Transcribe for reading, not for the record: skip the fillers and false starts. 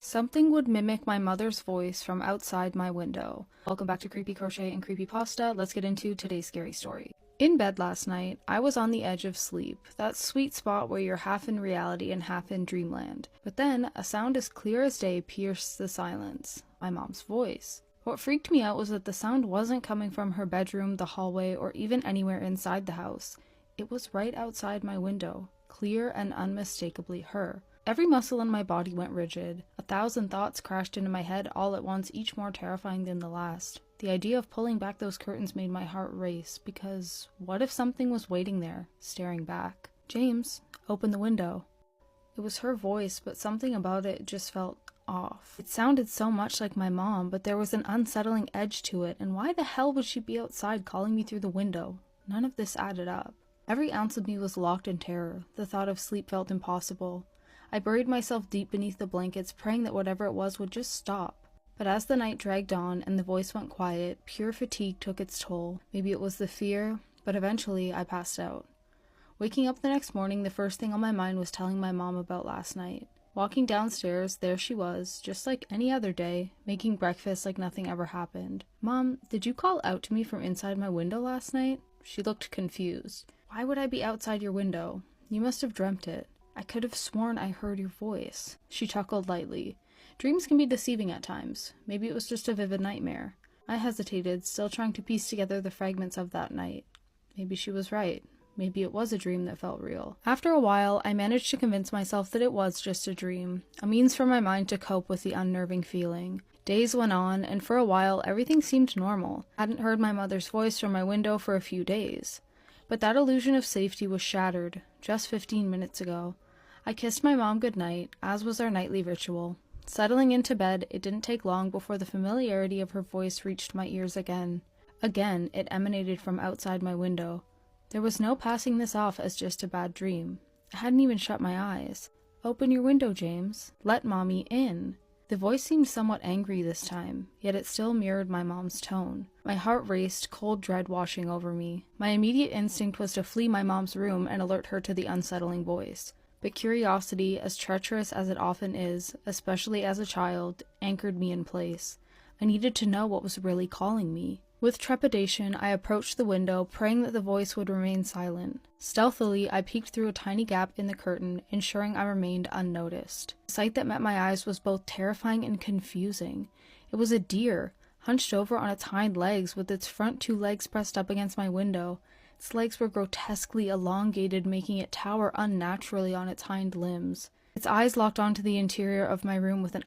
Something would mimic my mother's voice from outside my window. Welcome back to Creepy Crochet and Creepypasta. Let's get into today's scary story. In bed last night, I was on the edge of sleep, that sweet spot where you're half in reality and half in dreamland. But then, a sound as clear as day pierced the silence. My mom's voice. What freaked me out was that the sound wasn't coming from her bedroom, the hallway, or even anywhere inside the house. It was right outside my window, clear and unmistakably her. Every muscle in my body went rigid. 1,000 thoughts crashed into my head all at once, each more terrifying than the last. The idea of pulling back those curtains made my heart race, because what if something was waiting there, staring back? "James, open the window." It was her voice, but something about it just felt off. It sounded so much like my mom, but there was an unsettling edge to it, and why the hell would she be outside calling me through the window? None of this added up. Every ounce of me was locked in terror. The thought of sleep felt impossible. I buried myself deep beneath the blankets, praying that whatever it was would just stop. But as the night dragged on and the voice went quiet, pure fatigue took its toll. Maybe it was the fear, but eventually I passed out. Waking up the next morning, the first thing on my mind was telling my mom about last night. Walking downstairs, there she was, just like any other day, making breakfast like nothing ever happened. "Mom, did you call out to me from inside my window last night?" She looked confused. "Why would I be outside your window? You must have dreamt it. I could have sworn I heard your voice." She chuckled lightly. Dreams can be deceiving at times. Maybe it was just a vivid nightmare. I hesitated, still trying to piece together the fragments of that night. Maybe she was right. Maybe it was a dream that felt real. After a while, I managed to convince myself that it was just a dream, a means for my mind to cope with the unnerving feeling. Days went on, and for a while, everything seemed normal. I hadn't heard my mother's voice from my window for a few days. But that illusion of safety was shattered just 15 minutes ago. I kissed my mom goodnight, as was our nightly ritual. Settling into bed, it didn't take long before the familiarity of her voice reached my ears again. Again, it emanated from outside my window. There was no passing this off as just a bad dream. I hadn't even shut my eyes. "Open your window, James. Let Mommy in." The voice seemed somewhat angry this time, yet it still mirrored my mom's tone. My heart raced, cold dread washing over me. My immediate instinct was to flee my mom's room and alert her to the unsettling voice. But curiosity, as treacherous as it often is, especially as a child, anchored me in place. I needed to know what was really calling me. With trepidation, I approached the window, praying that the voice would remain silent. Stealthily, I peeked through a tiny gap in the curtain, ensuring I remained unnoticed. The sight that met my eyes was both terrifying and confusing. It was a deer, hunched over on its hind legs, with its front 2 legs pressed up against my window. Its legs were grotesquely elongated, making it tower unnaturally on its hind limbs. Its eyes locked onto the interior of my room with an